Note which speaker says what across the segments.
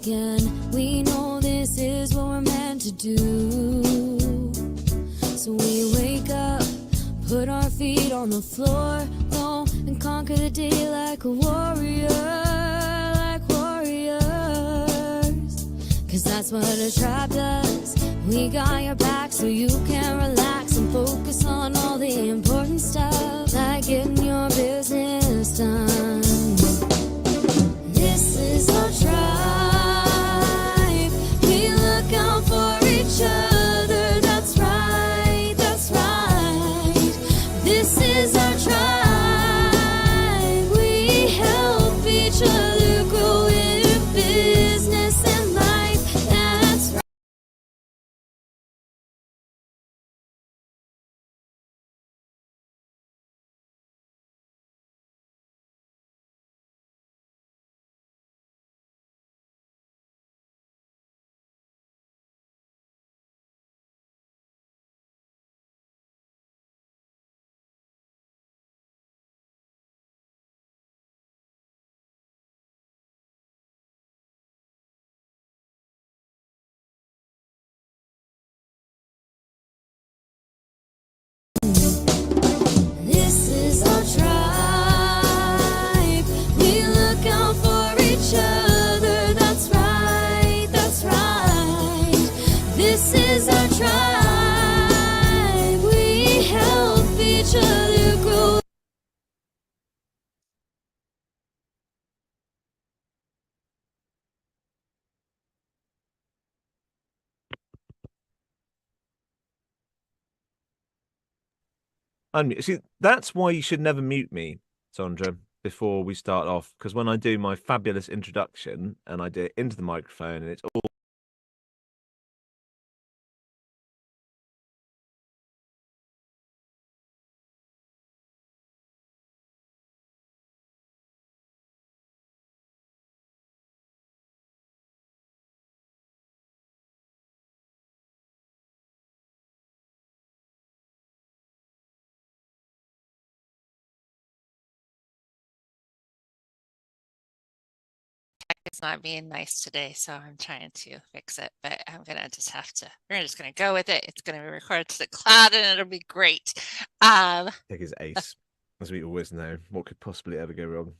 Speaker 1: again. We know this is what we're meant to do. So we wake up, put our feet on the floor, go and conquer the day like a warrior, like warriors. Cause that's what a tribe does. We got your back so you can relax and focus on all the important stuff, like getting your business done. This is our tribe. We look out for each other. That's right, that's right. This is our tribe. We help each other grow in business and life. That's right. This is our tribe. We look out for each other. That's right, that's right. This is our tribe. We help each other grow.
Speaker 2: See, that's why you should never mute me, Sondra, before we start off. Because when I do my fabulous introduction and I do it into the microphone and it's all
Speaker 3: It's not being nice today, so I'm trying to fix it, but I'm gonna just have to, we're just gonna go with it. It's gonna be recorded to the cloud and it'll be great.
Speaker 2: take his ace, as we always know. What could possibly ever go wrong?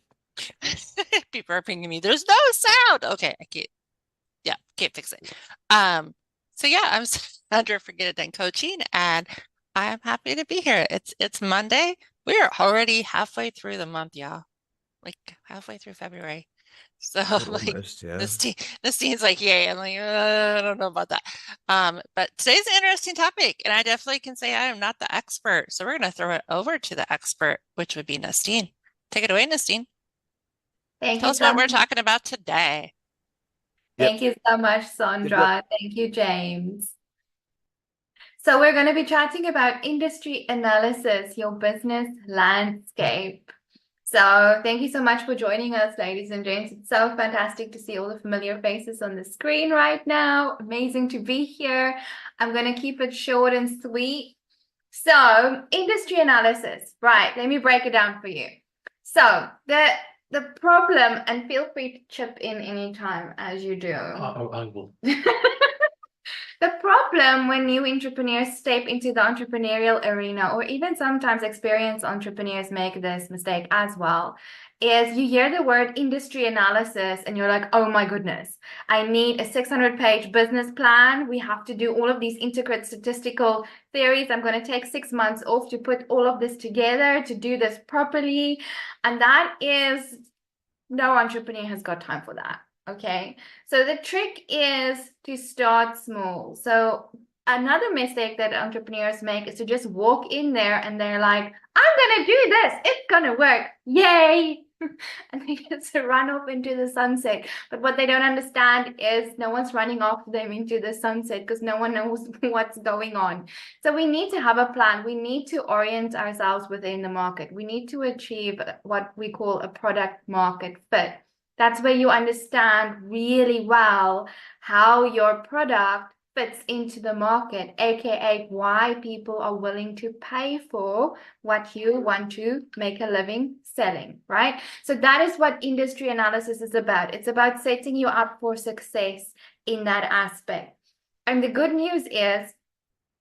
Speaker 3: People are pinging me. There's no sound. Okay, can't fix it. So yeah, I'm Sondra for Get It Done Coaching, and I'm happy to be here. It's Monday. We are already halfway through the month, y'all. Like halfway through February. So like
Speaker 2: Almost, yeah.
Speaker 3: Nestene's like, yay. I'm like, I don't know about that. But today's an interesting topic, and I definitely can say I am not the expert. So we're gonna throw it over to the expert, which would be Nestene. Take it away, Nestene. Tell us what we're talking about today.
Speaker 4: Thank you so much, Sondra. Thank you, James. So we're going to be chatting about industry analysis, your business landscape. So thank you so much for joining us, ladies and gents. It's so fantastic to see all the familiar faces on the screen right now. Amazing to be here. I'm going to keep it short and sweet. So industry analysis, right? Let me break it down for you. So the problem, and feel free to chip in anytime as you do.
Speaker 5: I will.
Speaker 4: The problem when new entrepreneurs step into the entrepreneurial arena, or even sometimes experienced entrepreneurs make this mistake as well, is you hear the word industry analysis and you're like, oh my goodness, I need a 600-page business plan. We have to do all of these intricate statistical theories. I'm going to take 6 months off to put all of this together, to do this properly. And that is, no entrepreneur has got time for that. Okay, so the trick is to start small. So another mistake that entrepreneurs make is to just walk in there and they're like, I'm gonna do this, it's gonna work, yay. And they just run off into the sunset. But what they don't understand is no one's running after them into the sunset, because no one knows what's going on. So we need to have a plan. We need to orient ourselves within the market. We need to achieve what we call a product market fit. That's where you understand really well how your product fits into the market, aka why people are willing to pay for what you want to make a living selling, right? So that is what industry analysis is about. It's about setting you up for success in that aspect. And the good news is,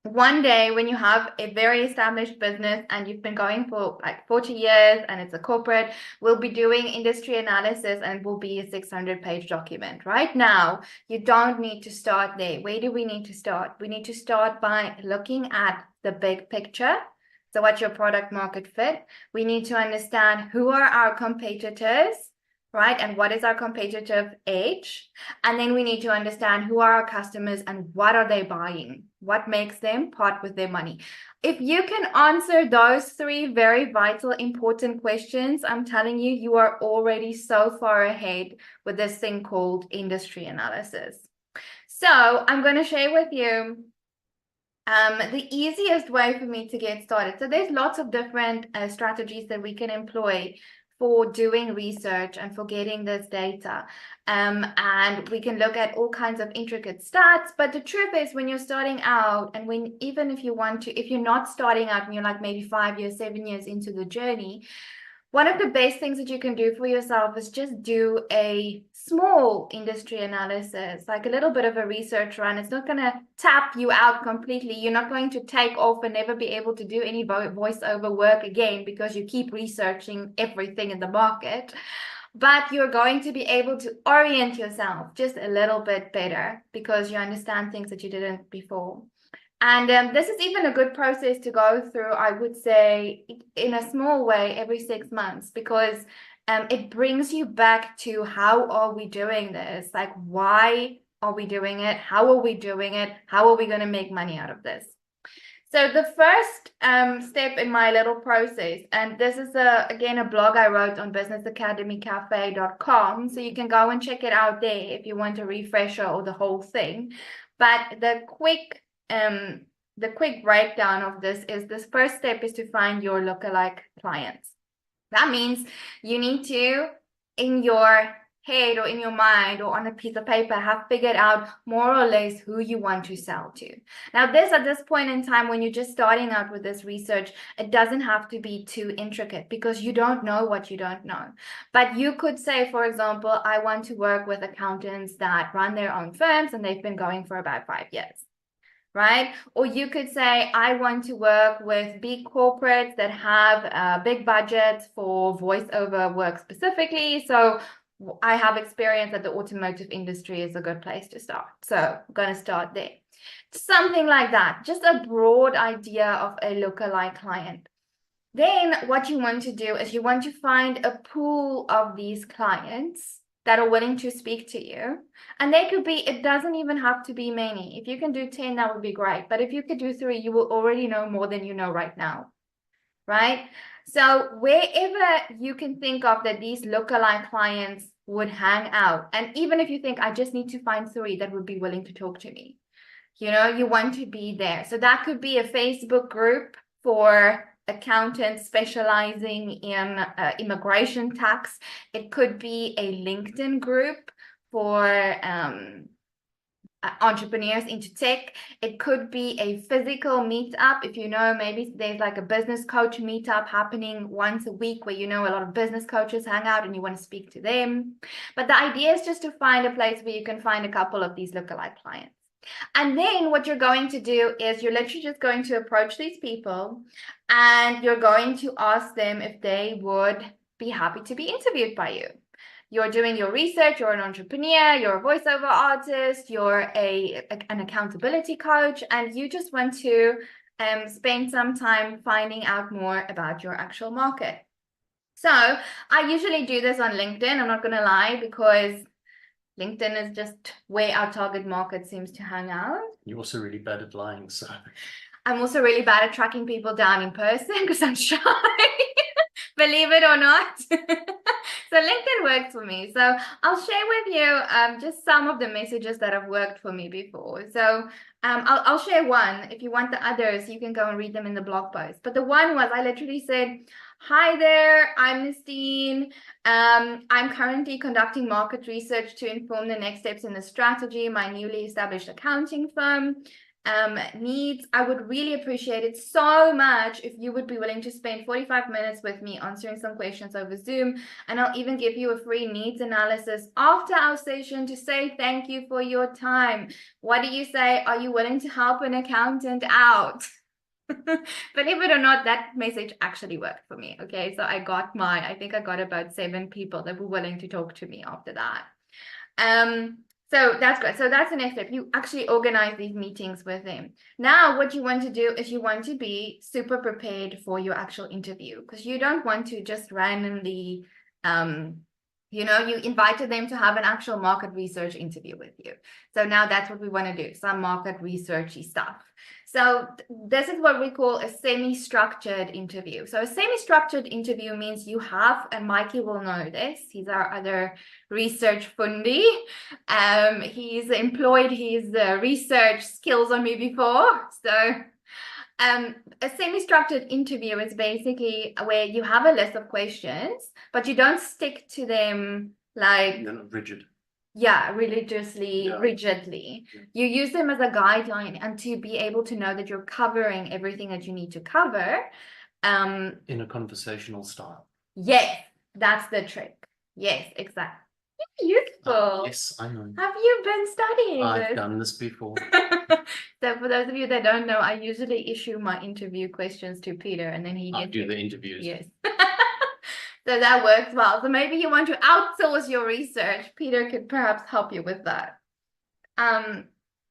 Speaker 4: one day when you have a very established business and you've been going for like 40 years and it's a corporate, we'll be doing industry analysis and will be a 600-page document. Right now, you don't need to start there. Where do we need to start? We need to start by looking at the big picture. So what's your product market fit? We need to understand who are our competitors, right? And what is our competitive edge? And then we need to understand who are our customers and what are they buying? What makes them part with their money? If you can answer those three very vital, important questions, I'm telling you, you are already so far ahead with this thing called industry analysis. So I'm going to share with you the easiest way for me to get started. So there's lots of different strategies that we can employ for doing research and for getting this data. And we can look at all kinds of intricate stats. But the truth is, when you're starting out, and even if you're not starting out and you're like maybe 5 years, 7 years into the journey, one of the best things that you can do for yourself is just do a small industry analysis, like a little bit of a research run. It's not going to tap you out completely. You're not going to take off and never be able to do any voiceover work again because you keep researching everything in the market. But you're going to be able to orient yourself just a little bit better because you understand things that you didn't before. And this is even a good process to go through, I would say, in a small way every 6 months, because it brings you back to how are we doing this? Like, why are we doing it? How are we doing it? How are we going to make money out of this? So the first step in my little process, and this is again a blog I wrote on businessacademycafe.com, so you can go and check it out there if you want a refresher or the whole thing. But the quick breakdown of this first step is to find your lookalike clients. That means you need to, in your head or in your mind or on a piece of paper, have figured out more or less who you want to sell to. Now, at this point in time, when you're just starting out with this research, it doesn't have to be too intricate because you don't know what you don't know. But you could say, for example, I want to work with accountants that run their own firms and they've been going for about 5 years. Right? Or you could say, I want to work with big corporates that have big budgets for voiceover work specifically. So I have experience that the automotive industry is a good place to start. So I'm going to start there. Something like that. Just a broad idea of a lookalike client. Then what you want to do is you want to find a pool of these clients that are willing to speak to you. And they could be, it doesn't even have to be many. If you can do 10, that would be great. But if you could do 3, you will already know more than you know right now, right? So wherever you can think of that these lookalike clients would hang out, and even if you think, I just need to find 3 that would be willing to talk to me, you know, you want to be there. So that could be a Facebook group for accountants specializing in immigration tax. It could be a LinkedIn group for entrepreneurs into tech. It could be a physical meetup. If you know, maybe there's like a business coach meetup happening once a week where you know a lot of business coaches hang out and you want to speak to them. But the idea is just to find a place where you can find a couple of these lookalike clients. And then what you're going to do is you're literally just going to approach these people and you're going to ask them if they would be happy to be interviewed by you. You're doing your research, you're an entrepreneur, you're a voiceover artist, you're an accountability coach, and you just want to spend some time finding out more about your actual market. So I usually do this on LinkedIn, I'm not going to lie, because LinkedIn is just where our target market seems to hang out.
Speaker 5: You're also really bad at lying, so.
Speaker 4: I'm also really bad at tracking people down in person because I'm shy, believe it or not. So LinkedIn works for me. So I'll share with you just some of the messages that have worked for me before. So I'll share one. If you want the others, you can go and read them in the blog post. But the one was I literally said, "Hi there, I'm Nestene. I'm currently conducting market research to inform the next steps in the strategy my newly established accounting firm needs. I would really appreciate it so much if you would be willing to spend 45 minutes with me answering some questions over Zoom, and I'll even give you a free needs analysis after our session to say thank you for your time. What do you say? Are you willing to help an accountant out?" Believe it or not, that message actually worked for me. Okay, so I think I got about 7 people that were willing to talk to me after that. So that's good. So that's the next step. You actually organize these meetings with them. Now, what you want to do is you want to be super prepared for your actual interview, because you don't want to just randomly, you invited them to have an actual market research interview with you. So now that's what we want to do, some market researchy stuff. So this is what we call a semi-structured interview. So a semi-structured interview means you have, and Mikey will know this, he's our other research fundi. He's employed his research skills on me before. So a semi-structured interview is basically where you have a list of questions, but you don't stick to them like
Speaker 5: Rigid.
Speaker 4: Yeah, rigidly.
Speaker 5: Yeah.
Speaker 4: You use them as a guideline and to be able to know that you're covering everything that you need to cover.
Speaker 5: In a conversational style.
Speaker 4: Yes, that's the trick. Yes, exactly. Useful.
Speaker 5: Yes, I know.
Speaker 4: Have you been studying
Speaker 5: I've
Speaker 4: this?
Speaker 5: done this before.
Speaker 4: So for those of you that don't know, I usually issue my interview questions to Peter, and then he
Speaker 5: I
Speaker 4: gets
Speaker 5: do
Speaker 4: it.
Speaker 5: the interviews.
Speaker 4: Yes. So that works well. So maybe you want to outsource your research. Peter could perhaps help you with that.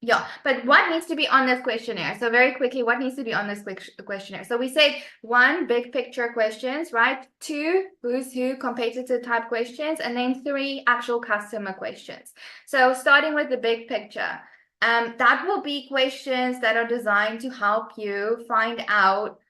Speaker 4: Yeah, but what needs to be on this questionnaire? So very quickly, what needs to be on this questionnaire? So we said 1, big picture questions, right? 2, who's who, competitor type questions, and then 3, actual customer questions. So starting with the big picture, that will be questions that are designed to help you find out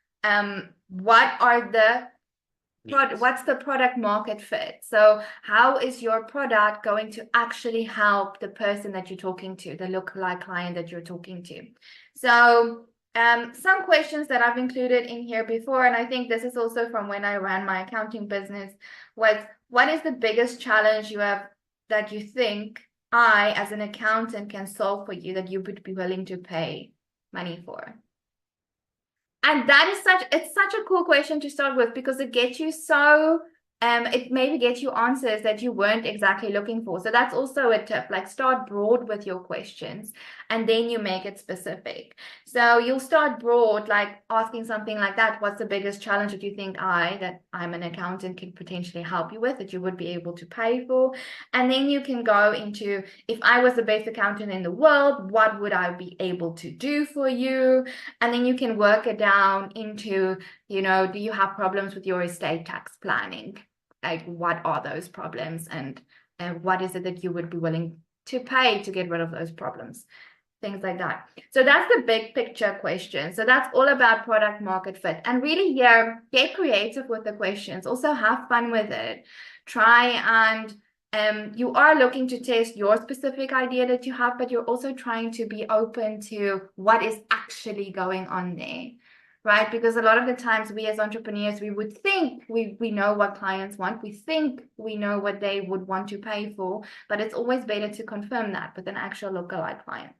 Speaker 4: what's the product market fit? So how is your product going to actually help the person that you're talking to, the lookalike client that you're talking to? So some questions that I've included in here before, and I think this is also from when I ran my accounting business, was what is the biggest challenge you have that you think I, as an accountant, can solve for you that you would be willing to pay money for? And that is such a cool question to start with, because it gets you it maybe gets you answers that you weren't exactly looking for. So that's also a tip, like start broad with your questions and then you make it specific. So you'll start broad, like asking something like that. What's the biggest challenge that you think that I'm an accountant can potentially help you with, that you would be able to pay for? And then you can go into, if I was the best accountant in the world, what would I be able to do for you? And then you can work it down into, do you have problems with your estate tax planning? Like, what are those problems, and what is it that you would be willing to pay to get rid of those problems? Things like that. So that's the big picture question. So that's all about product market fit. And really here, get creative with the questions. Also have fun with it. Try and you are looking to test your specific idea that you have, but you're also trying to be open to what is actually going on there. Right? Because a lot of the times we as entrepreneurs, we would think we know what clients want. We think we know what they would want to pay for, but it's always better to confirm that with an actual lookalike client.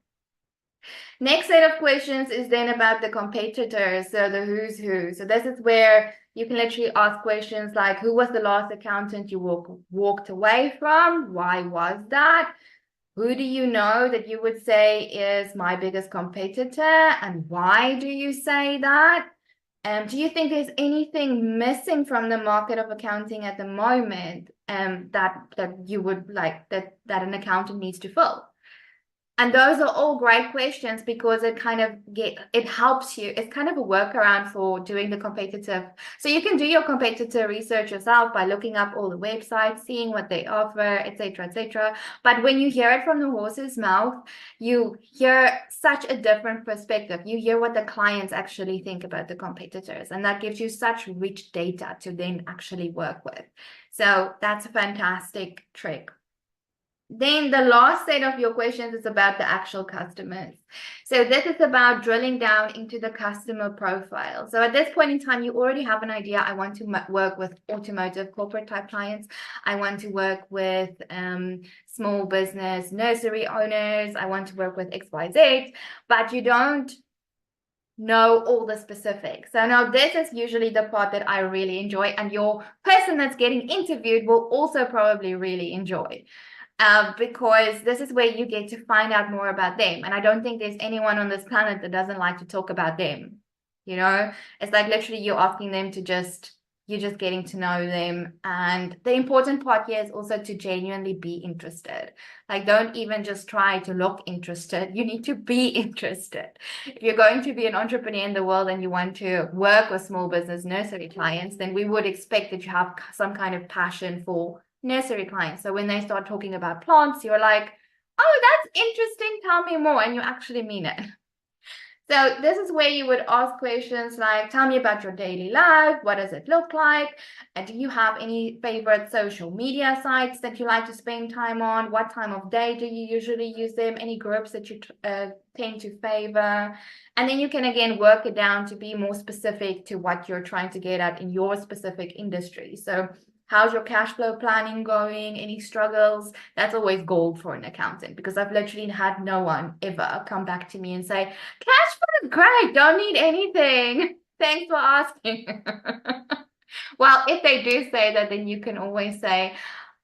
Speaker 4: Next set of questions is then about the competitors, so the who's who. So this is where you can literally ask questions like, who was the last accountant you walked away from? Why was that? Who do you know that you would say is my biggest competitor, and why do you say that? Do you think there's anything missing from the market of accounting at the moment that you would like that an accountant needs to fill? And those are all great questions because it helps you. It's kind of a workaround for doing the competitive. So you can do your competitor research yourself by looking up all the websites, seeing what they offer, etc., etc. But when you hear it from the horse's mouth, you hear such a different perspective. You hear what the clients actually think about the competitors, and that gives you such rich data to then actually work with. So that's a fantastic trick. Then the last set of your questions is about the actual customers. So this is about drilling down into the customer profile. So at this point in time, you already have an idea. I want to work with automotive corporate type clients. I want to work with small business nursery owners. I want to work with XYZ, but you don't know all the specifics. So now this is usually the part that I really enjoy, and your person that's getting interviewed will also probably really enjoy. Because this is where you get to find out more about them. And I don't think there's anyone on this planet that doesn't like to talk about them. You know, it's like literally you're asking them to you're just getting to know them. And the important part here is also to genuinely be interested. Like, don't even just try to look interested. You need to be interested. If you're going to be an entrepreneur in the world and you want to work with small business nursery clients, then we would expect that you have some kind of passion for nursery clients. So when they start talking about plants, you're like, oh, that's interesting, tell me more, and you actually mean it. So this is where you would ask questions like, tell me about your daily life, what does it look like, and do you have any favorite social media sites that you like to spend time on, what time of day do you usually use them, any groups that you tend to favor, and then you can again work it down to be more specific to what you're trying to get at in your specific industry. So how's your cash flow planning going? Any struggles? That's always gold for an accountant, because I've literally had no one ever come back to me and say, cash flow is great, don't need anything. Thanks for asking. Well, if they do say that, then you can always say,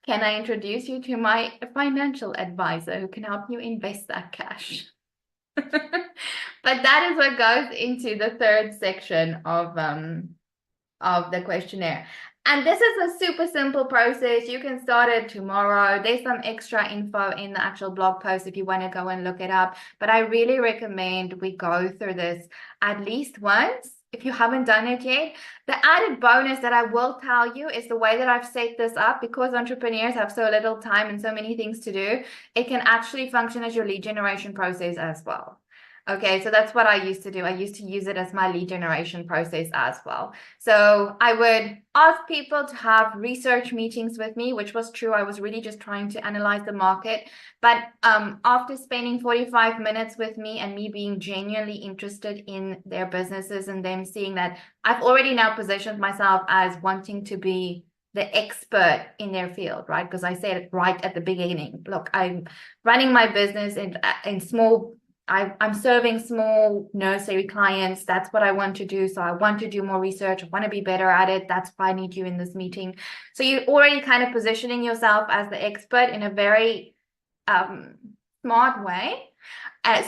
Speaker 4: can I introduce you to my financial advisor who can help you invest that cash? But that is what goes into the third section of the questionnaire. And this is a super simple process. You can start it tomorrow. There's some extra info in the actual blog post if you want to go and look it up. But I really recommend we go through this at least once if you haven't done it yet. The added bonus that I will tell you is the way that I've set this up, because entrepreneurs have so little time and so many things to do, it can actually function as your lead generation process as well. Okay, so that's what I used to do. I used to use it as my lead generation process as well. So I would ask people to have research meetings with me, which was true. I was really just trying to analyze the market. But after spending 45 minutes with me and me being genuinely interested in their businesses and them seeing that I've already now positioned myself as wanting to be the expert in their field, right? Because I said it right at the beginning. Look, I'm running my business in small. I'm serving small nursery clients. That's what I want to do. So I want to do more research. I want to be better at it. That's why I need you in this meeting. So you're already kind of positioning yourself as the expert in a very smart way.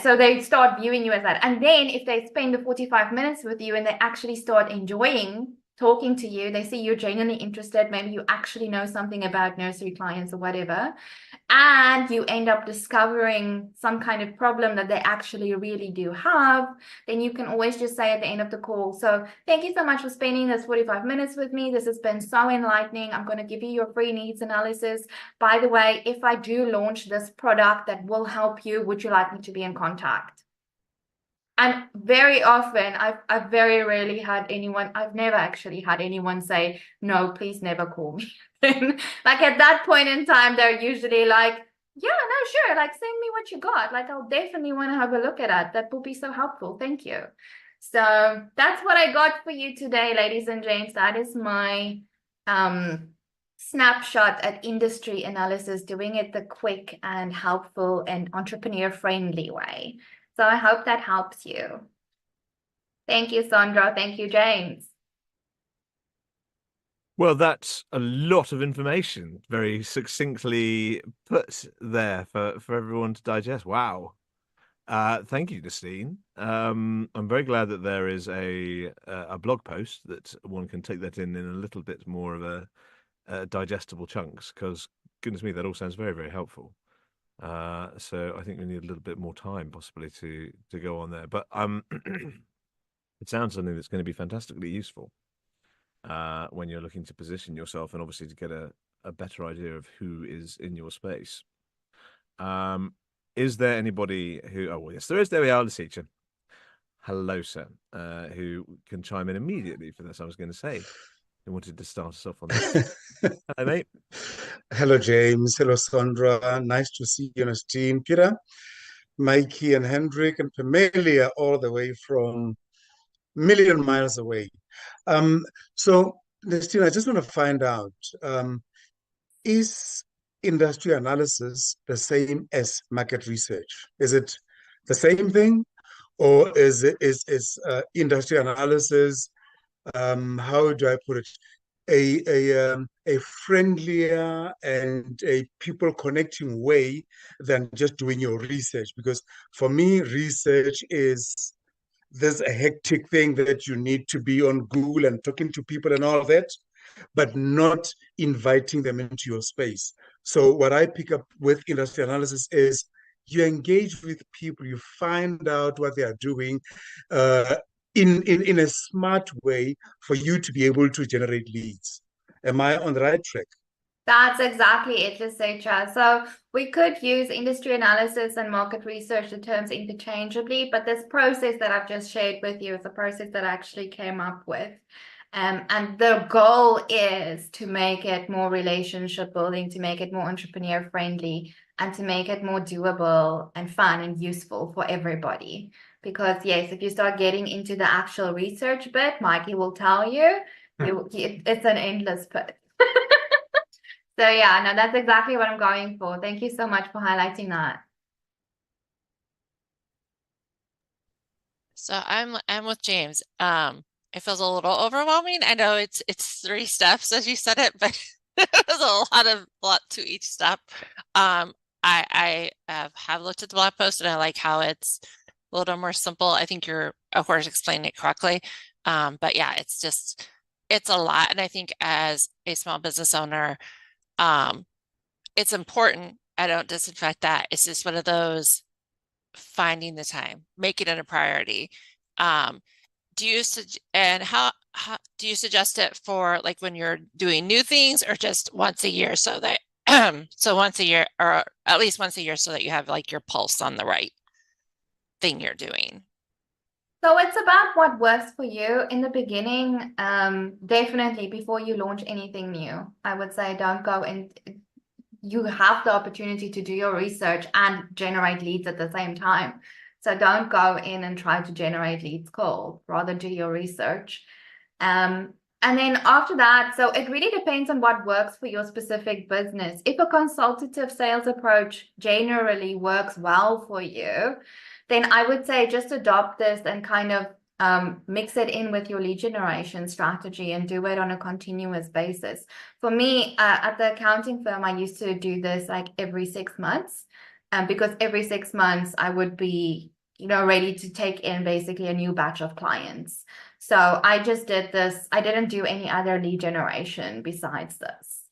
Speaker 4: So they start viewing you as that. And then if they spend the 45 minutes with you and they actually start enjoying talking to you, they see you're genuinely interested, maybe you actually know something about nursery clients or whatever, and you end up discovering some kind of problem that they actually really do have, then you can always just say at the end of the call, so thank you so much for spending this 45 minutes with me. This has been so enlightening. I'm going to give you your free needs analysis. By the way, if I do launch this product that will help you, would you like me to be in contact? And very often, I've very rarely had anyone, I've never actually had anyone say, no, please never call me. Like at that point in time, they're usually like, yeah, no, sure. Like, send me what you got. Like, I'll definitely want to have a look at that. That will be so helpful. Thank you. So that's what I got for you today, ladies and gents. That is my snapshot at industry analysis, doing it the quick and helpful and entrepreneur friendly way. So I hope that helps you. Thank you, Sondra. Thank you, James.
Speaker 2: Well, that's a lot of information, very succinctly put there for everyone to digest. Wow. Thank you, Nestene. I'm very glad that there is a blog post that one can take that in a little bit more of a digestible chunks, because goodness me, that all sounds very, very helpful. So I think we need a little bit more time possibly to go on there. But it sounds something that's going to be fantastically useful when you're looking to position yourself and obviously to get a better idea of who is in your space. Is there anybody who? Oh, well, yes, there is. There we are, Lesetja. Hello, sir. Who can chime in immediately for this? I was going to say, who wanted to start us off on this. Hello, mate.
Speaker 6: Hello, James. Hello, Sondra. Nice to see you, Nestene, Peter, Mikey, and Hendrick, and Permelia, all the way from a million miles away. So, Nestene, I just want to find out, is industry analysis the same as market research? Is it the same thing, or is industry analysis, how do I put it, a friendlier and a people connecting way than just doing your research? Because for me, research is there's a hectic thing that you need to be on Google and talking to people and all that, but not inviting them into your space. So what I pick up with industry analysis is you engage with people, you find out what they are doing in a smart way for you to be able to generate leads. Am I on the right track?
Speaker 4: That's exactly it, Lesetja. So we could use industry analysis and market research, the terms interchangeably, but this process that I've just shared with you is a process that I actually came up with. And the goal is to make it more relationship building, to make it more entrepreneur friendly, and to make it more doable and fun and useful for everybody. Because yes, if you start getting into the actual research bit, Mikey will tell you, it's an endless pit. So yeah, no, that's exactly what I'm going for. Thank you so much for highlighting that.
Speaker 3: So I'm with James. It feels a little overwhelming. I know it's 3 steps as you said it, but there's a lot to each step. I have looked at the blog post and I like how it's a little more simple. I think you're, of course, explaining it correctly. But yeah, it's a lot. And I think as a small business owner, it's important. I don't disinfect that. It's just one of those finding the time, making it a priority. Do you how do you suggest it for like when you're doing new things or just once a year so that so once a year or at least once a year so that you have like your pulse on the right thing you're doing?
Speaker 4: So it's about what works for you in the beginning. Definitely before you launch anything new, I would say don't go in. You have the opportunity to do your research and generate leads at the same time. So don't go in and try to generate leads cold, rather do your research. And then after that, so it really depends on what works for your specific business. If a consultative sales approach generally works well for you, then I would say just adopt this and kind of mix it in with your lead generation strategy and do it on a continuous basis. For me, at the accounting firm, I used to do this like every 6 months, because every 6 months I would be, ready to take in basically a new batch of clients. So I just did this. I didn't do any other lead generation besides this.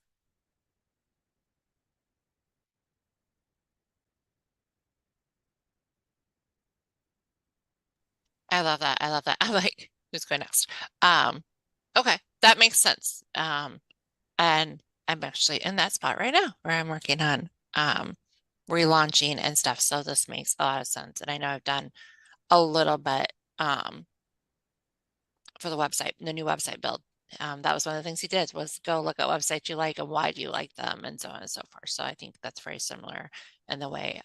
Speaker 3: I love that. I love that. I'm like, who's going next? Okay, that makes sense. And I'm actually in that spot right now where I'm working on relaunching and stuff. So this makes a lot of sense. And I know I've done a little bit for the website, the new website build. That was one of the things he did was go look at websites you like and why do you like them and so on and so forth. So I think that's very similar in the way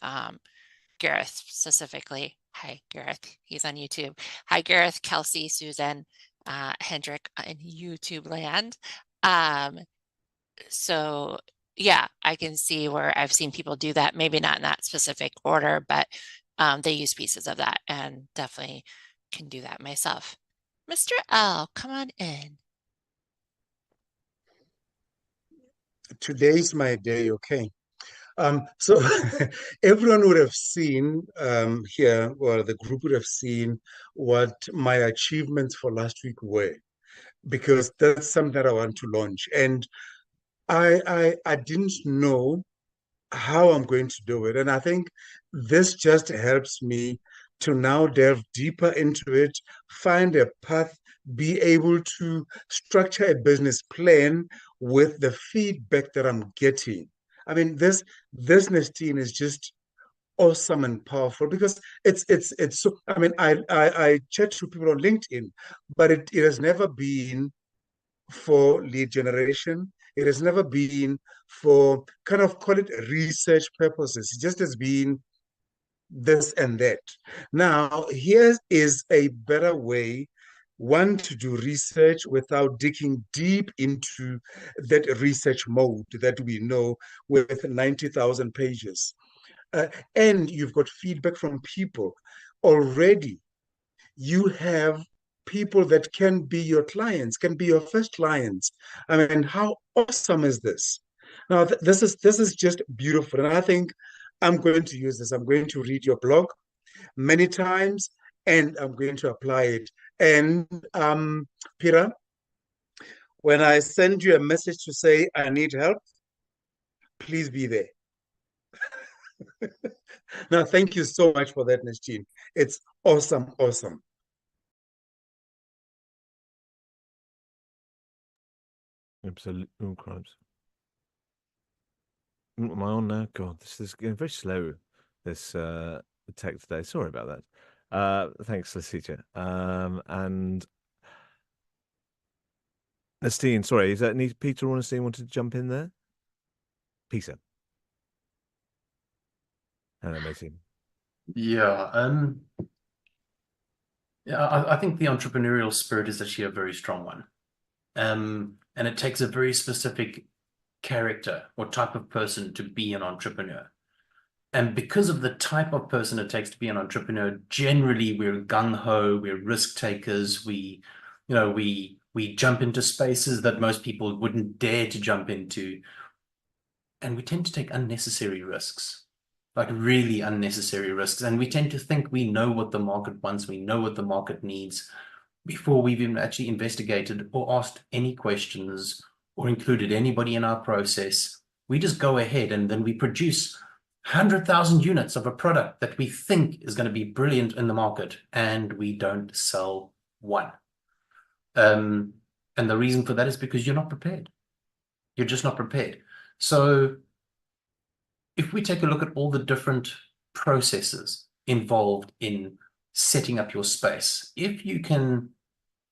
Speaker 3: Gareth specifically. Hi, Gareth. He's on YouTube. Hi, Gareth, Kelsey, Susan, Hendrick in YouTube land. So yeah, I can see where I've seen people do that, maybe not in that specific order, but they use pieces of that and definitely can do that myself. Mr. L, come on in.
Speaker 6: Today's my day, okay. So everyone would have seen here, or the group would have seen what my achievements for last week were, because that's something that I want to launch. And I didn't know how I'm going to do it. And I think this just helps me to now delve deeper into it, find a path, be able to structure a business plan with the feedback that I'm getting. I mean, this Nestene is just awesome and powerful because it's so, I mean, I chat to people on LinkedIn, but it has never been for lead generation. It has never been for kind of call it research purposes. It just has been this and that. Now, here is a better way, one, to do research without digging deep into that research mode that we know with 90,000 pages. And you've got feedback from people already. You have people that can be your clients, can be your first clients. I mean, how awesome is this? Now, this is just beautiful, and I think I'm going to use this. I'm going to read your blog many times, and I'm going to apply it. And Peter, when I send you a message to say I need help, please be there. Now, thank you so much for that, Nestene. It's awesome, awesome.
Speaker 2: Absolutely. Oh, crimes. Am I on now? God, this is getting very slow. This tech today. Sorry about that. Thanks, Lesetja. And Nestene, sorry, is that Peter or Nestene wanted to jump in there? Peter. Hello, Nestene.
Speaker 5: Yeah, I think the entrepreneurial spirit is actually a very strong one. And it takes a very specific character or type of person to be an entrepreneur. And because of the type of person it takes to be an entrepreneur, generally we're gung-ho, we're risk takers, we jump into spaces that most people wouldn't dare to jump into. And we tend to take unnecessary risks, like really unnecessary risks. And we tend to think we know what the market wants, we know what the market needs, before we've even actually investigated or asked any questions or included anybody in our process. We just go ahead and then we produce 100,000 units of a product that we think is going to be brilliant in the market, and we don't sell one. And the reason for that is because you're not prepared. You're just not prepared. So if we take a look at all the different processes involved in setting up your space, if you can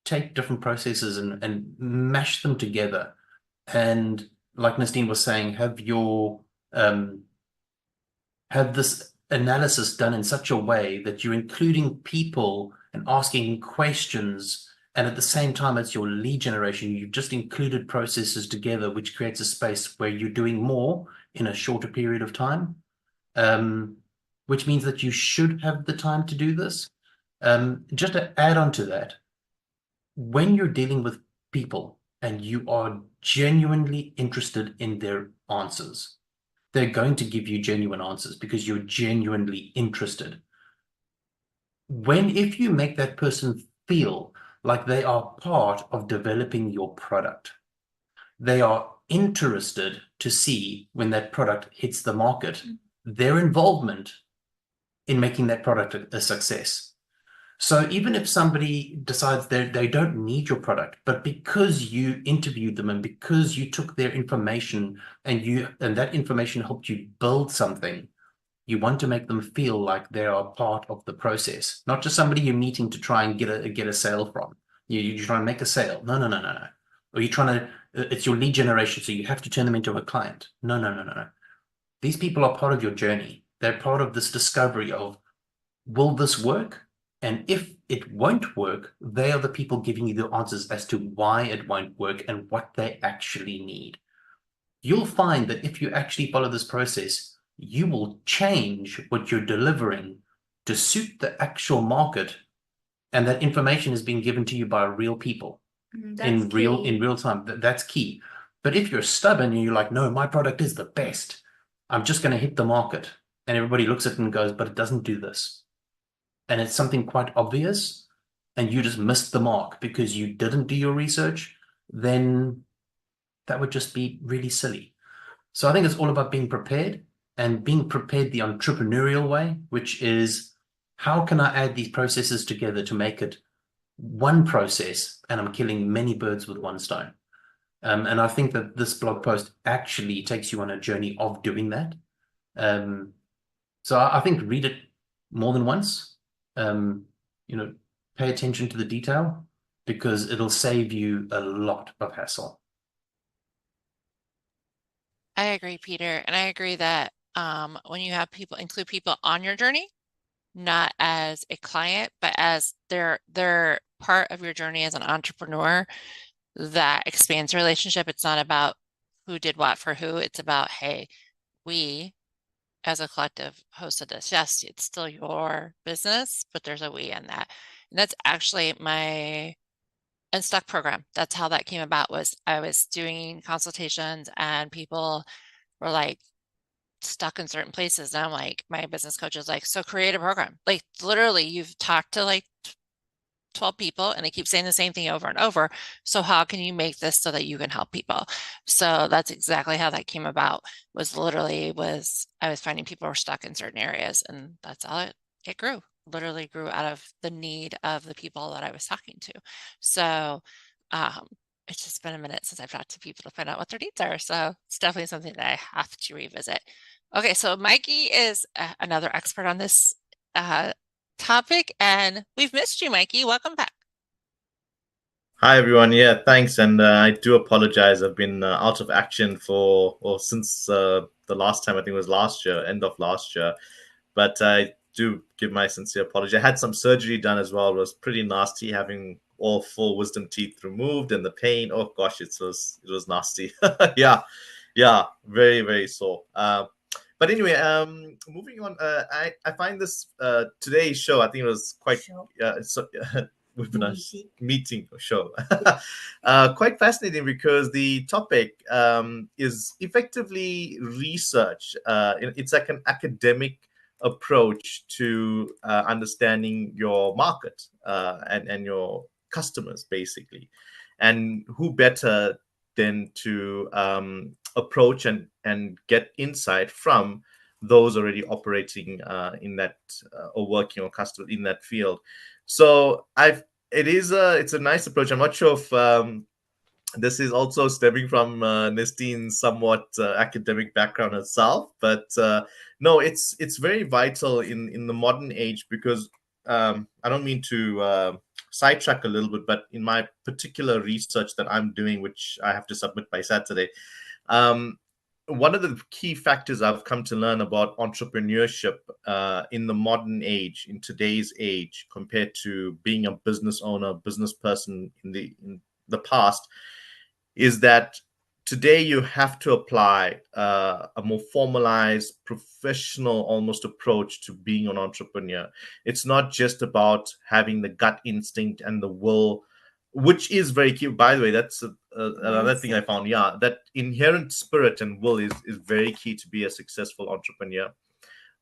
Speaker 5: take different processes and mash them together, and like Nestene was saying, have your have this analysis done in such a way that you're including people and asking questions, and at the same time as your lead generation, you've just included processes together, which creates a space where you're doing more in a shorter period of time, which means that you should have the time to do this. Just to add on to that, when you're dealing with people and you are genuinely interested in their answers, they're going to give you genuine answers because you're genuinely interested. If you make that person feel like they are part of developing your product, they are interested to see when that product hits the market, their involvement in making that product a success. So even if somebody decides they don't need your product, but because you interviewed them and because you took their information and that information helped you build something, you want to make them feel like they are part of the process, not just somebody you're meeting to try and get a sale from. You're trying to make a sale. No. Or you're trying to, it's your lead generation, so you have to turn them into a client. No. These people are part of your journey. They're part of this discovery of, will this work? And if it won't work, they are the people giving you the answers as to why it won't work and what they actually need. You'll find that if you actually follow this process, you will change what you're delivering to suit the actual market, and that information is being given to you by real people in real time. That's key. But if you're stubborn and you're like, no, my product is the best, I'm just going to hit the market, and everybody looks at it and goes, but it doesn't do this, and it's something quite obvious, and you just missed the mark because you didn't do your research, then that would just be really silly. So I think it's all about being prepared and being prepared the entrepreneurial way, which is how can I add these processes together to make it one process and I'm killing many birds with one stone. And I think that this blog post actually takes you on a journey of doing that. So I think read it more than once, pay attention to the detail, because it'll save you a lot of hassle.
Speaker 3: I agree, Peter. And I agree that when you have people, include people on your journey, not as a client, but as they're part of your journey as an entrepreneur, that expands the relationship. It's not about who did what for who. It's about, hey, we as a collective hosted this. Yes, it's still your business, but there's a we in that. And that's actually my Unstuck program. That's how that came about. Was I was doing consultations and people were like stuck in certain places. And I'm like, my business coach is like, so create a program. Like literally you've talked to like 12 people and they keep saying the same thing over and over. So how can you make this so that you can help people? So that's exactly how that came about. Was I was finding people were stuck in certain areas, and that's how it grew. Literally grew out of the need of the people that I was talking to. So it's just been a minute since I've talked to people to find out what their needs are. So it's definitely something that I have to revisit. Okay, so Mikey is another expert on this topic, and we've missed you, Mikey. Welcome back.
Speaker 7: Hi, everyone. Yeah, thanks. And I do apologize. I've been out of action since the last time, I think it was last year, end of last year. But I do give my sincere apology. I had some surgery done as well. It was pretty nasty, having all 4 wisdom teeth removed, and the pain. Oh gosh, it was nasty. Yeah, very, very sore. But anyway, moving on. I find this today's show, I think it was quite meeting show quite fascinating, because the topic is effectively research. It's like an academic approach to understanding your market and your customers, basically. And who better than to approach and get insight from those already operating in that or working on customer in that field. So it's a nice approach. I'm not sure if this is also stemming from Nestene's somewhat academic background itself, but no, it's very vital in the modern age, because I don't mean to sidetrack a little bit, but in my particular research that I'm doing, which I have to submit by Saturday, one of the key factors I've come to learn about entrepreneurship in the modern age, in today's age, compared to being a business owner, business person in the past, is that today you have to apply a more formalized, professional almost approach to being an entrepreneur. It's not just about having the gut instinct and the will, which is very key. By the way, that's another thing I found. Yeah, that inherent spirit and will is very key to be a successful entrepreneur.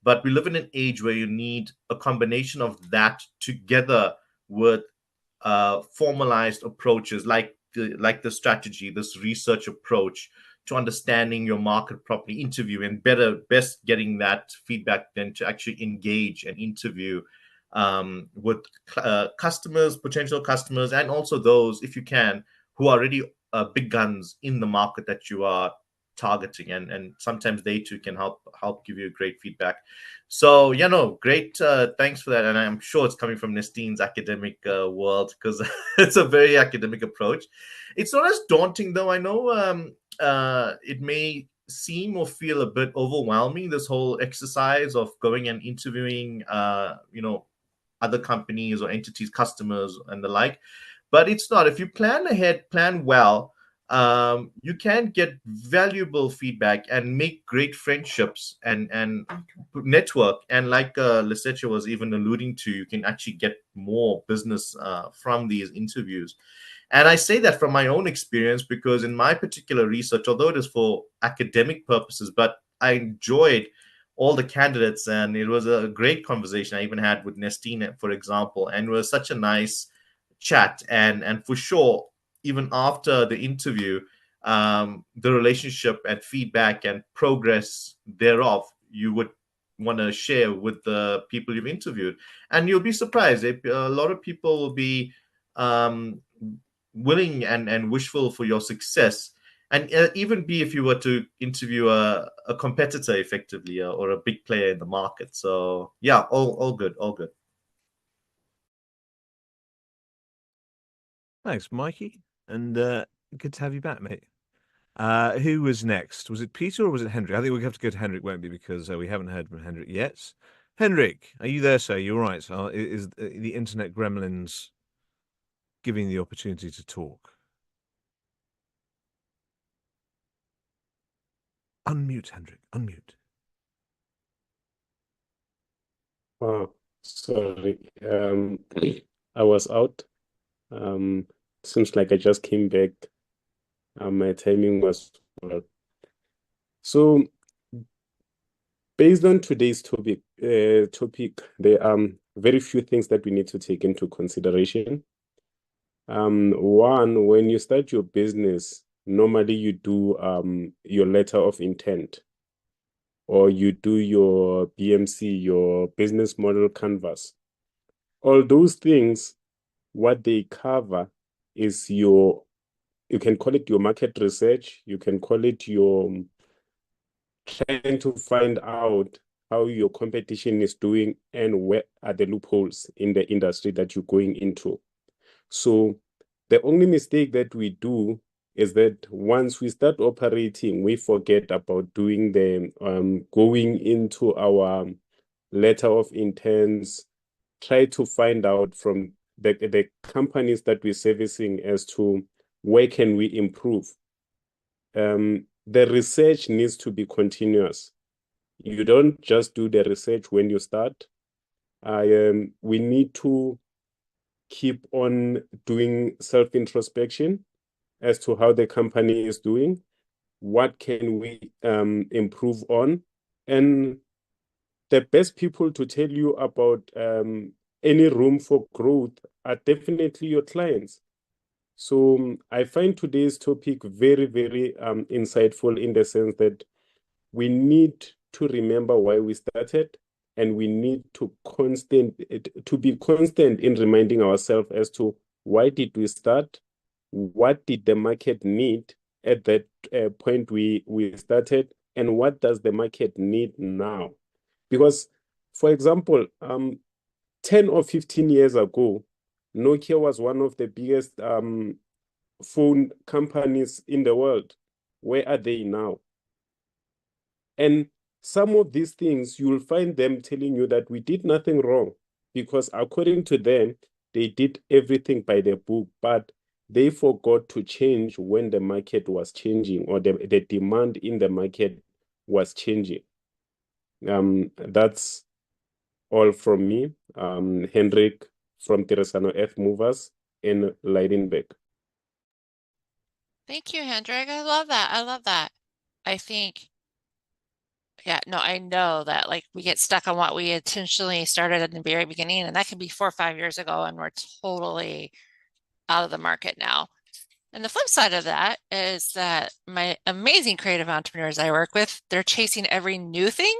Speaker 7: But we live in an age where you need a combination of that together with formalized approaches like the strategy, this research approach to understanding your market properly, interview, and best getting that feedback then to actually engage and interview with customers, potential customers, and also those, if you can, who are already big guns in the market that you are targeting, and sometimes they too can help give you great feedback. So great, thanks for that. And I'm sure it's coming from Nestene's academic world, because it's a very academic approach. It's not as daunting, though. I know it may seem or feel a bit overwhelming, this whole exercise of going and interviewing other companies or entities, customers, and the like. But it's not. If you plan ahead, plan well, you can get valuable feedback and make great friendships and network. And like Lesetja was even alluding to, you can actually get more business from these interviews. And I say that from my own experience, because in my particular research, although it is for academic purposes, but I enjoyed all the candidates, and it was a great conversation I even had with Nestene, for example, and it was such a nice chat. And for sure, even after the interview, the relationship and feedback and progress thereof you would want to share with the people you've interviewed. And you'll be surprised. A lot of people will be willing and wishful for your success. And even be if you were to interview a competitor effectively, or a big player in the market. So yeah, all good, all good.
Speaker 2: Thanks, Mikey, and good to have you back, mate. Who was next? Was it Peter or was it Hendrick? I think we have to go to Hendrick, won't we? Because we haven't heard from Hendrick yet. Hendrick, are you there, sir? You're right. Is the internet gremlins giving the opportunity to talk? Unmute, Hendrick. Unmute.
Speaker 8: Oh, sorry. I was out. Seems like I just came back. My timing was well. So, based on today's topic, there are very few things that we need to take into consideration. One, when you start your business, normally you do your letter of intent, or you do your BMC, your business model canvas. All those things, what they cover is you can call it your market research, you can call it your trying to find out how your competition is doing and where are the loopholes in the industry that you're going into. So the only mistake that we do is that once we start operating, we forget about doing the going into our letter of intents, try to find out from the companies that we're servicing as to where can we improve. The research needs to be continuous. You don't just do the research when you start. We need to keep on doing self-introspection as to how the company is doing, what can we improve on, and the best people to tell you about any room for growth are definitely your clients. So I find today's topic very, very insightful in the sense that we need to remember why we started, and we need to be constant in reminding ourselves as to why did we start, what did the market need at that point we started, and what does the market need now? Because, for example, 10 or 15 years ago, Nokia was one of the biggest phone companies in the world. Where are they now? And some of these things, you'll find them telling you that we did nothing wrong, because according to them, they did everything by the book, but they forgot to change when the market was changing, or the demand in the market was changing. That's all from me. Hendrick from Teresano Earth Movers in Leidenberg.
Speaker 3: Thank you, Hendrick. I love that. I love that. I think, yeah, no, I know that like we get stuck on what we intentionally started at the very beginning, and that could be 4 or 5 years ago, and we're totally out of the market now. And the flip side of that is that my amazing creative entrepreneurs I work with, they're chasing every new thing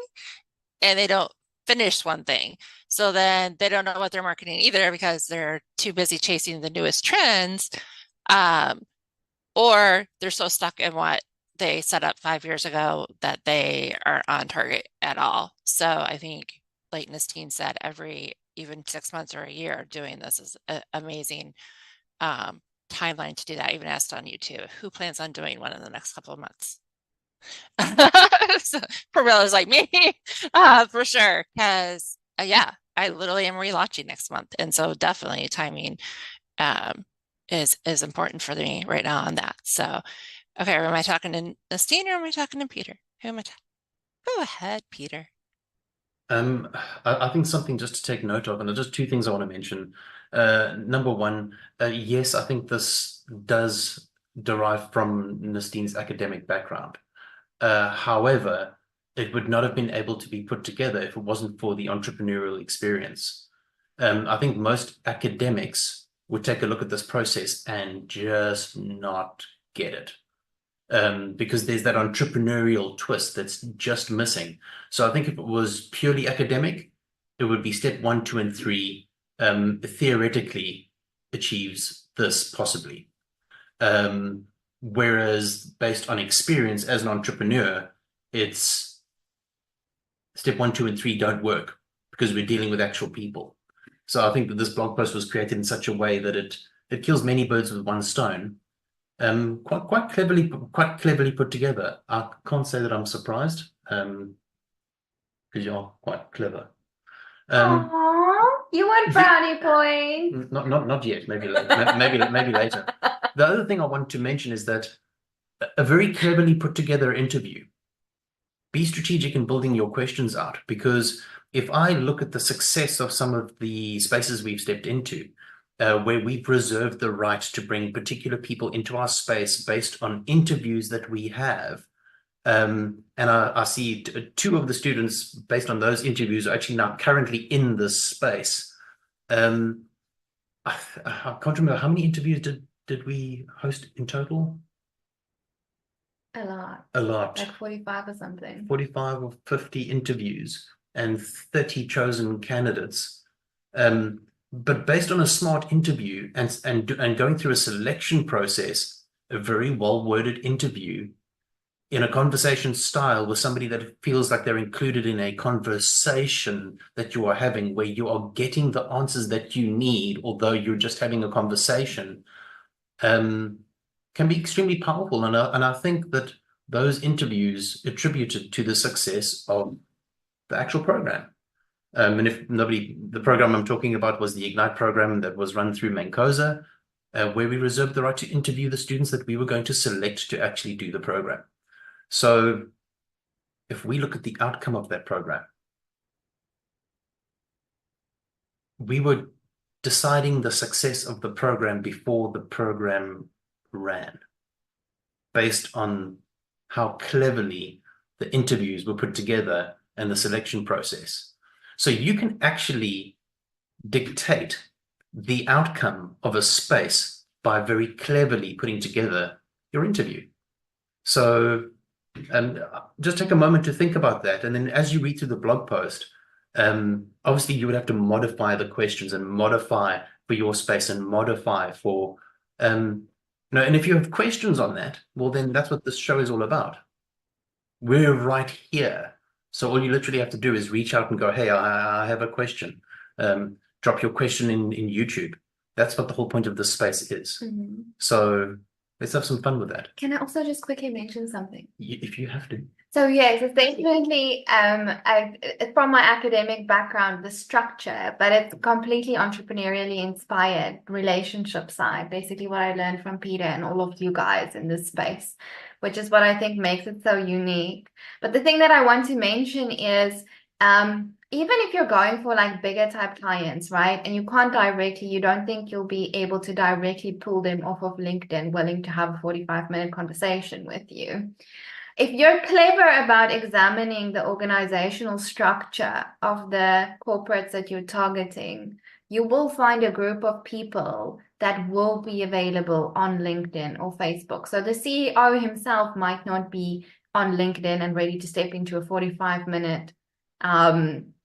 Speaker 3: and they don't finish one thing. So then they don't know what they're marketing either because they're too busy chasing the newest trends, or they're so stuck in what they set up 5 years ago that they aren't on target at all. So I think, like Nestene said, every even 6 months or a year doing this is an amazing timeline to do that. I even asked on YouTube, who plans on doing one in the next couple of months? So Permelia's like me, for sure. Because yeah, I literally am relaunching next month, and so definitely timing is important for me right now on that. So, okay, am I talking to Nestene or am I talking to Peter? Who am I talking? Go ahead, Peter.
Speaker 5: I think something just to take note of, and just two things I want to mention. Number one, yes, I think this does derive from Nestene's academic background. However, it would not have been able to be put together if it wasn't for the entrepreneurial experience. I think most academics would take a look at this process and just not get it. because there's that entrepreneurial twist that's just missing. So I think if it was purely academic, it would be step 1, 2, and 3 theoretically achieves this possibly. Whereas based on experience as an entrepreneur, it's step 1, 2, and 3 don't work because we're dealing with actual people. So I think that this blog post was created in such a way that it kills many birds with one stone. Quite cleverly put together. I can't say that I'm surprised, because you're quite clever.
Speaker 4: Aww, you want brownie points?
Speaker 5: Not yet. Maybe later. The other thing I want to mention is that a very cleverly put together interview. Be strategic in building your questions out, because if I look at the success of some of the spaces we've stepped into, where we've reserved the right to bring particular people into our space based on interviews that we have, and I see 2 of the students based on those interviews are actually now currently in this space. I can't remember how many interviews did we host in total? A lot.
Speaker 4: Like 45 or something.
Speaker 5: 45 or 50 interviews and 30 chosen candidates. But based on a smart interview and going through a selection process, a very well-worded interview in a conversation style with somebody that feels like they're included in a conversation that you are having, where you are getting the answers that you need, although you're just having a conversation, can be extremely powerful. And I think that those interviews attributed to the success of the actual program. And if the program I'm talking about was the Ignite program that was run through Mancosa, where we reserved the right to interview the students that we were going to select to actually do the program. So if we look at the outcome of that program, we were deciding the success of the program before the program ran, based on how cleverly the interviews were put together and the selection process. So you can actually dictate the outcome of a space by very cleverly putting together your interview. So just take a moment to think about that. And then as you read through the blog post, obviously you would have to modify the questions and modify for your space and modify for, and if you have questions on that, well, then that's what this show is all about. We're right here. So all you literally have to do is reach out and go, hey, I have a question. Drop your question in YouTube. That's what the whole point of this space is.
Speaker 4: Mm-hmm.
Speaker 5: So let's have some fun with that.
Speaker 4: Can I also just quickly mention something?
Speaker 5: If you have to.
Speaker 4: So yes, it's definitely from my academic background, the structure, but it's completely entrepreneurially inspired relationship side, basically what I learned from Peter and all of you guys in this space, which is what I think makes it so unique. But the thing that I want to mention is even if you're going for like bigger type clients, right, and you don't think you'll be able to directly pull them off of LinkedIn willing to have a 45-minute conversation with you. If you're clever about examining the organizational structure of the corporates that you're targeting, you will find a group of people that will be available on LinkedIn or Facebook. So the CEO himself might not be on LinkedIn and ready to step into a 45-minute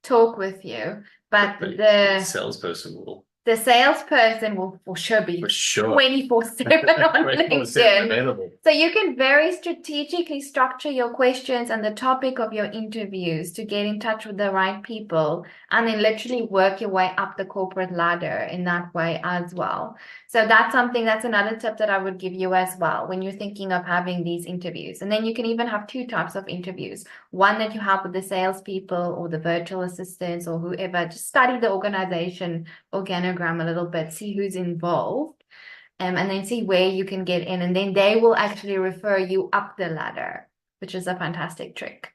Speaker 4: talk with you, but the
Speaker 5: salesperson will.
Speaker 4: The salesperson will for sure be 24/7 on LinkedIn.
Speaker 5: Available.
Speaker 4: So you can very strategically structure your questions and the topic of your interviews to get in touch with the right people, and then literally work your way up the corporate ladder in that way as well. So that's another tip that I would give you as well when you're thinking of having these interviews. And then you can even have 2 types of interviews. One that you have with the salespeople or the virtual assistants or whoever. Just study the organization organogram a little bit, see who's involved, and then see where you can get in. And then they will actually refer you up the ladder, which is a fantastic trick.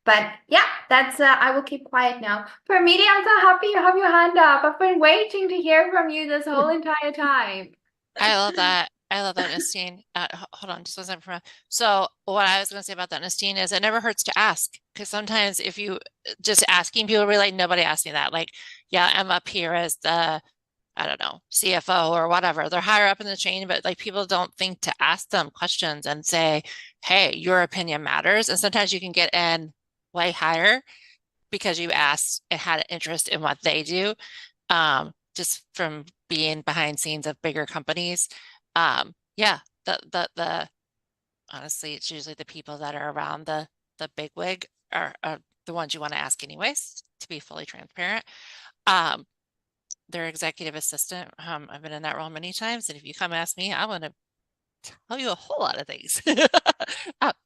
Speaker 4: But yeah, that's I will keep quiet now. Permelia, I'm so happy you have your hand up. I've been waiting to hear from you this whole entire time.
Speaker 3: I love that. Nestene. Hold on, just one second. So what I was going to say about that, Nestene, is it never hurts to ask, because sometimes if you just asking, people relate, nobody asked me that. Like, yeah, I'm up here as the I don't know, CFO or whatever. They're higher up in the chain, but like people don't think to ask them questions and say, hey, your opinion matters. And sometimes you can get in way higher because you asked and had an interest in what they do. Just from being behind scenes of bigger companies. Yeah, the honestly, it's usually the people that are around the bigwig are the ones you want to ask anyways, to be fully transparent. Their executive assistant, I've been in that role many times, and if you come ask me, I want to tell you a whole lot of things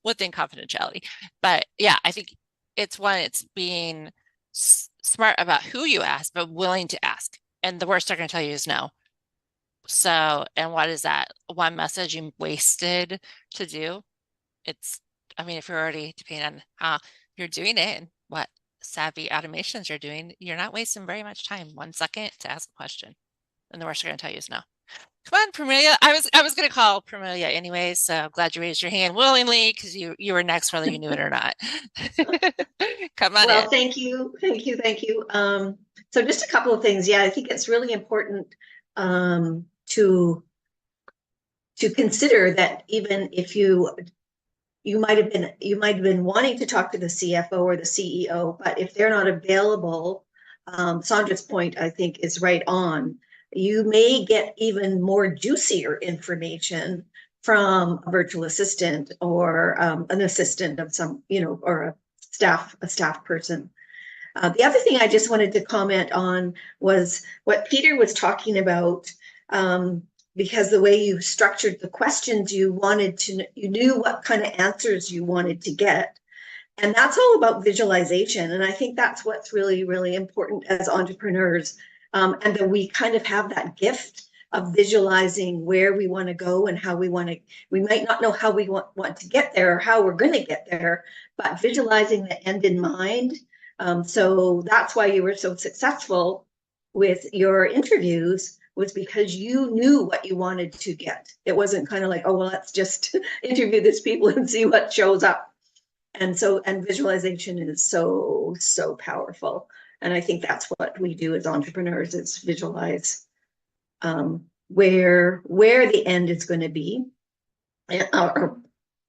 Speaker 3: within confidentiality. But yeah, I think it's being smart about who you ask, but willing to ask. And the worst they're going to tell you is no. So, and what is that? One message you wasted to do? I mean, if you're already depending on how you're doing it and what savvy automations you're doing, you're not wasting very much time. 1 second to ask a question. And the worst they're going to tell you is no. Come on, Permelia. I was going to call Permelia anyways, so I'm glad you raised your hand willingly because you were next whether you knew it or not. Come on in.
Speaker 9: Thank you. So just a couple of things. Yeah, I think it's really important to consider that even if you might have been wanting to talk to the CFO or the CEO, but if they're not available, Sondra's point I think is right on. You may get even more juicier information from a virtual assistant or an assistant of some, or a staff person. The other thing I just wanted to comment on was what Peter was talking about, because the way you structured the questions, you knew what kind of answers you wanted to get. And that's all about visualization. And I think that's what's really, really important as entrepreneurs. And that we kind of have that gift of visualizing where we want to go and how we might not know how we want to get there or how we're going to get there, but visualizing the end in mind. So that's why you were so successful with your interviews, was because you knew what you wanted to get. It wasn't kind of like, oh, well, let's just interview these people and see what shows up. And visualization is so, so powerful. And I think that's what we do as entrepreneurs, is visualize where the end is going to be, or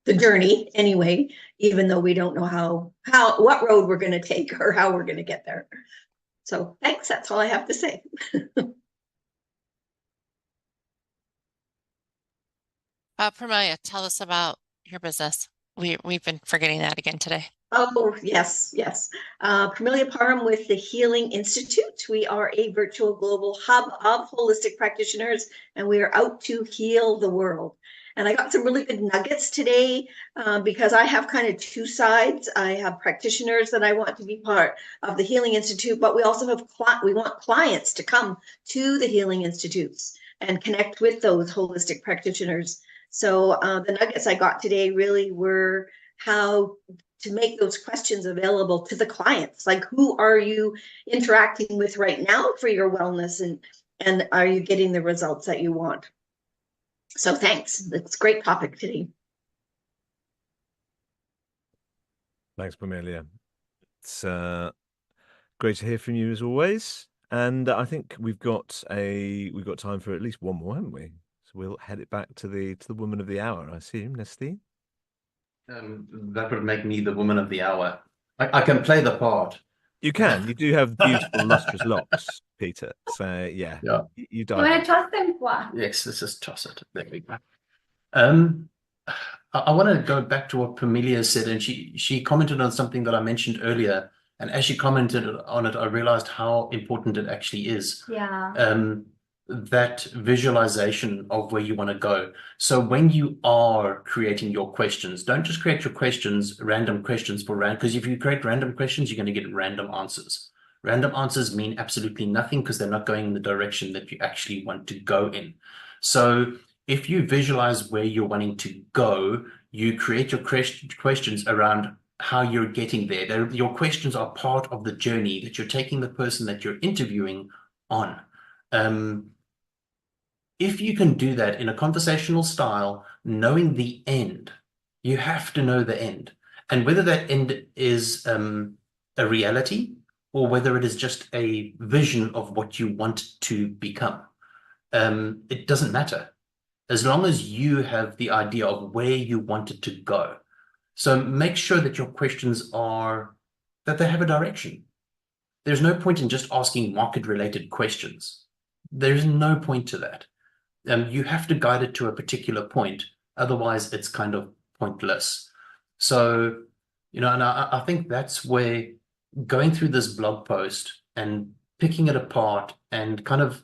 Speaker 9: the journey anyway, even though we don't know what road we're going to take or how we're going to get there. So thanks. That's all I have to say.
Speaker 3: Permelia, tell us about your business. We've been forgetting that again today.
Speaker 9: Oh, yes. Permelia Parham with the Healing Institute. We are a virtual global hub of holistic practitioners, and we are out to heal the world. And I got some really good nuggets today because I have kind of two sides. I have practitioners that I want to be part of the Healing Institute, but we also we want clients to come to the Healing Institutes and connect with those holistic practitioners. So the nuggets I got today really were how to make those questions available to the clients. Like, who are you interacting with right now for your wellness, and are you getting the results that you want? So thanks. It's a great topic today.
Speaker 2: Thanks, Permelia. It's great to hear from you as always. And I think we've got time for at least one more, haven't we? So we'll head it back to the woman of the hour, I assume, Nestene.
Speaker 5: That would make me the woman of the hour. I can play the part.
Speaker 2: You can. You do have beautiful, lustrous locks, Peter. So yeah. You dive.
Speaker 4: Want to toss them? What?
Speaker 5: Yes, let's just toss it. There we go. I want to go back to what Permelia said, and she commented on something that I mentioned earlier. And as she commented on it, I realized how important it actually is.
Speaker 4: Yeah.
Speaker 5: That visualization of where you want to go. So when you are creating your questions, don't just create your questions, random questions for random, because if you create random questions, you're going to get random answers. Random answers mean absolutely nothing because they're not going in the direction that you actually want to go in. So if you visualize where you're wanting to go, you create your questions around how you're getting there. Your questions are part of the journey that you're taking the person that you're interviewing on. If you can do that in a conversational style, knowing the end, you have to know the end. And whether that end is a reality or whether it is just a vision of what you want to become. It doesn't matter, as long as you have the idea of where you want it to go. So make sure that your questions that they have a direction. There's no point in just asking market-related questions. There's no point to that. You have to guide it to a particular point. Otherwise, it's kind of pointless. So, and I think that's where going through this blog post and picking it apart and kind of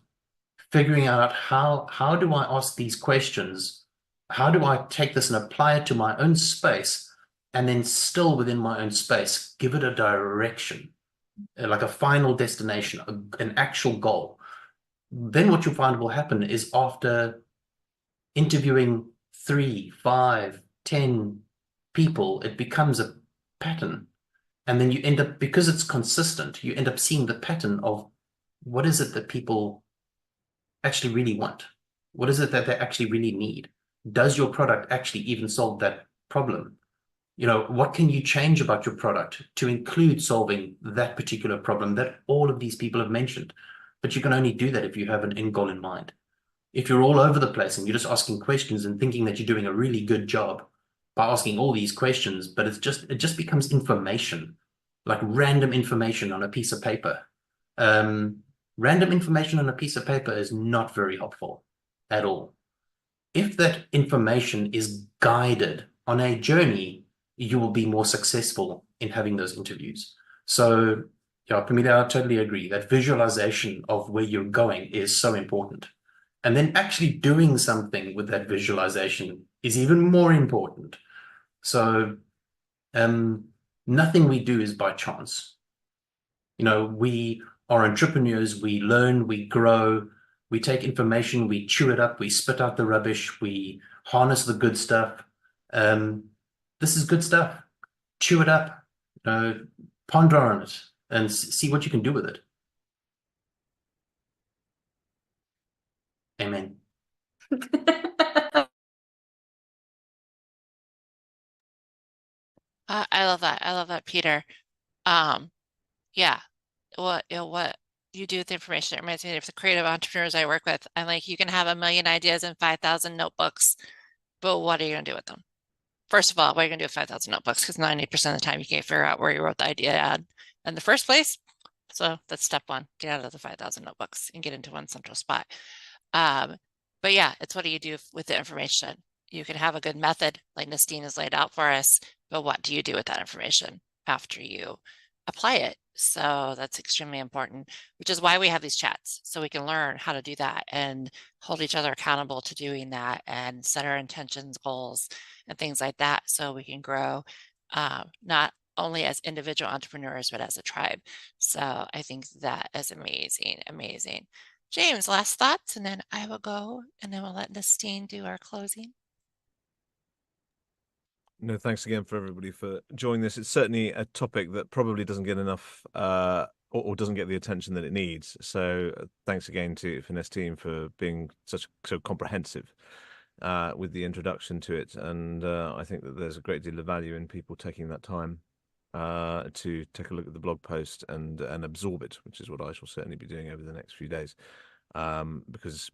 Speaker 5: figuring out how do I ask these questions? How do I take this and apply it to my own space, and then still within my own space, give it a direction, like a final destination, an actual goal. Then what you'll find will happen is after interviewing 3, 5, 10 people, it becomes a pattern. And then you end up, because it's consistent, you end up seeing the pattern of what is it that people actually really want? What is it that they actually really need? Does your product actually even solve that problem? What can you change about your product to include solving that particular problem that all of these people have mentioned? But you can only do that if you have an end goal in mind. If you're all over the place and you're just asking questions and thinking that you're doing a really good job by asking all these questions, but it just becomes information, like random information on a piece of paper. Random information on a piece of paper is not very helpful at all. If that information is guided on a journey, you will be more successful in having those interviews. So, yeah, Permelia, I totally agree that visualization of where you're going is so important. And then actually doing something with that visualization is even more important. So, nothing we do is by chance. We are entrepreneurs, we learn, we grow, we take information, we chew it up, we spit out the rubbish, we harness the good stuff. This is good stuff. Chew it up, ponder on it, and see what you can do with it. Amen.
Speaker 3: I love that. I love that, Peter. Yeah, what you do with the information, it reminds me of the creative entrepreneurs I work with. I'm like, you can have a million ideas and 5,000 notebooks, but what are you going to do with them? First of all, what are you going to do with 5,000 notebooks? Because 90% of the time you can't figure out where you wrote the idea at in the first place. So that's step one, get out of the 5,000 notebooks and get into one central spot. But yeah, it's what do you do with the information? You can have a good method like Nestene has laid out for us, but what do you do with that information after you apply it? So that's extremely important, which is why we have these chats, so we can learn how to do that and hold each other accountable to doing that and set our intentions, goals, and things like that, so we can grow not only as individual entrepreneurs, but as a tribe. So I think that is amazing, amazing. James, last thoughts, and then I will go, and then we'll let Nestene do our closing.
Speaker 2: No, thanks again for everybody for joining this. It's certainly a topic that probably doesn't get enough or doesn't get the attention that it needs. So thanks again for Nestene for being so comprehensive with the introduction to it. And I think that there's a great deal of value in people taking that time to take a look at the blog post and absorb it, which is what I shall certainly be doing over the next few days. Because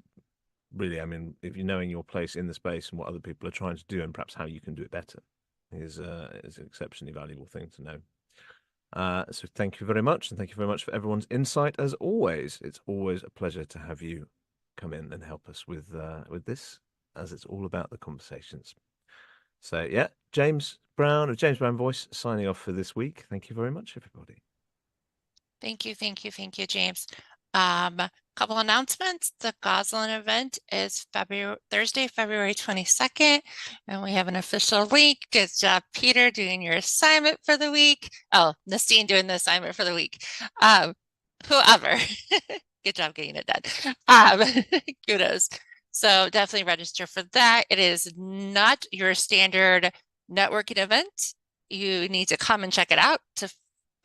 Speaker 2: really, I mean, if you're knowing your place in the space and what other people are trying to do and perhaps how you can do it better is an exceptionally valuable thing to know. So thank you very much, and thank you very much for everyone's insight. As always, it's always a pleasure to have you come in and help us with this, as it's all about the conversations. So yeah, James Brown of James Brown Voice signing off for this week. Thank you very much, everybody.
Speaker 3: Thank you, James. Couple announcements. The Goslin event is Thursday, February 22nd, and we have an official link. Good job, Peter, doing your assignment for the week. Oh, Nestene doing the assignment for the week. Whoever. Good job getting it done. Kudos. So definitely register for that. It is not your standard networking event. You need to come and check it out to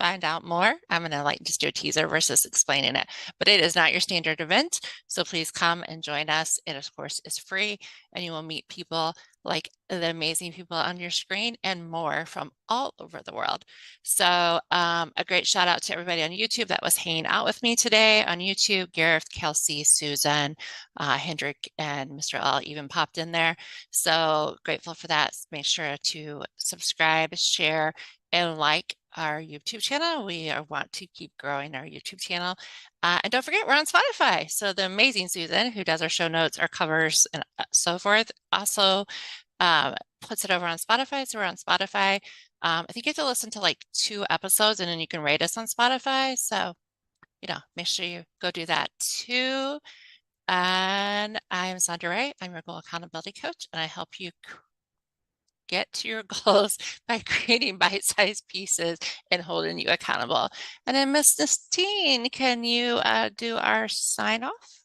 Speaker 3: find out more, I'm going to like just do a teaser versus explaining it, but it is not your standard event. So please come and join us. It of course is free, and you will meet people like the amazing people on your screen and more from all over the world. So a great shout out to everybody on YouTube that was hanging out with me today on YouTube. Gareth, Kelsey, Susan, Hendrick, and Mr. L even popped in there. So grateful for that. Make sure to subscribe, share, and like our YouTube channel. We want to keep growing our YouTube channel. And don't forget, we're on Spotify. So the amazing Susan, who does our show notes, our covers, and so forth, also puts it over on Spotify. So we're on Spotify. I think you have to listen to like 2 episodes and then you can rate us on Spotify. So, make sure you go do that too. And I'm Sondra Ray. I'm your goal accountability coach, and I help you get to your goals by creating bite-sized pieces and holding you accountable. And then Miss Nestene, can you do our sign off?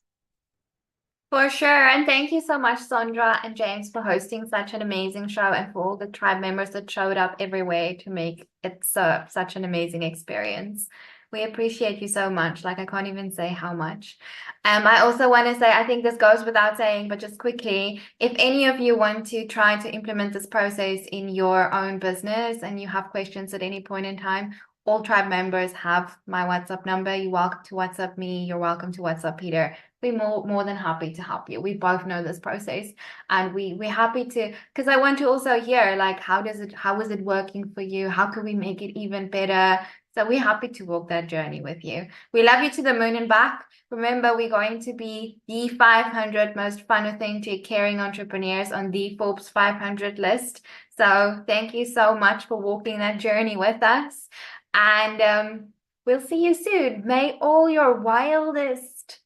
Speaker 4: For sure. And thank you so much, Sondra and James, for hosting such an amazing show, and for all the tribe members that showed up every way to make it such an amazing experience. We appreciate you so much. Like, I can't even say how much. I also want to say, I think this goes without saying, but just quickly, if any of you want to try to implement this process in your own business and you have questions at any point in time, all tribe members have my WhatsApp number. You're welcome to WhatsApp me. You're welcome to WhatsApp Peter. We're more than happy to help you. We both know this process, and we're happy to, because I want to also hear, like, how is it working for you? How can we make it even better? So we're happy to walk that journey with you. We love you to the moon and back. Remember, we're going to be the 500 most fun, authentic, caring entrepreneurs on the Forbes 500 list. So thank you so much for walking that journey with us. And we'll see you soon. May all your wildest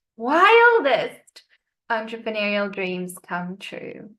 Speaker 4: entrepreneurial dreams come true.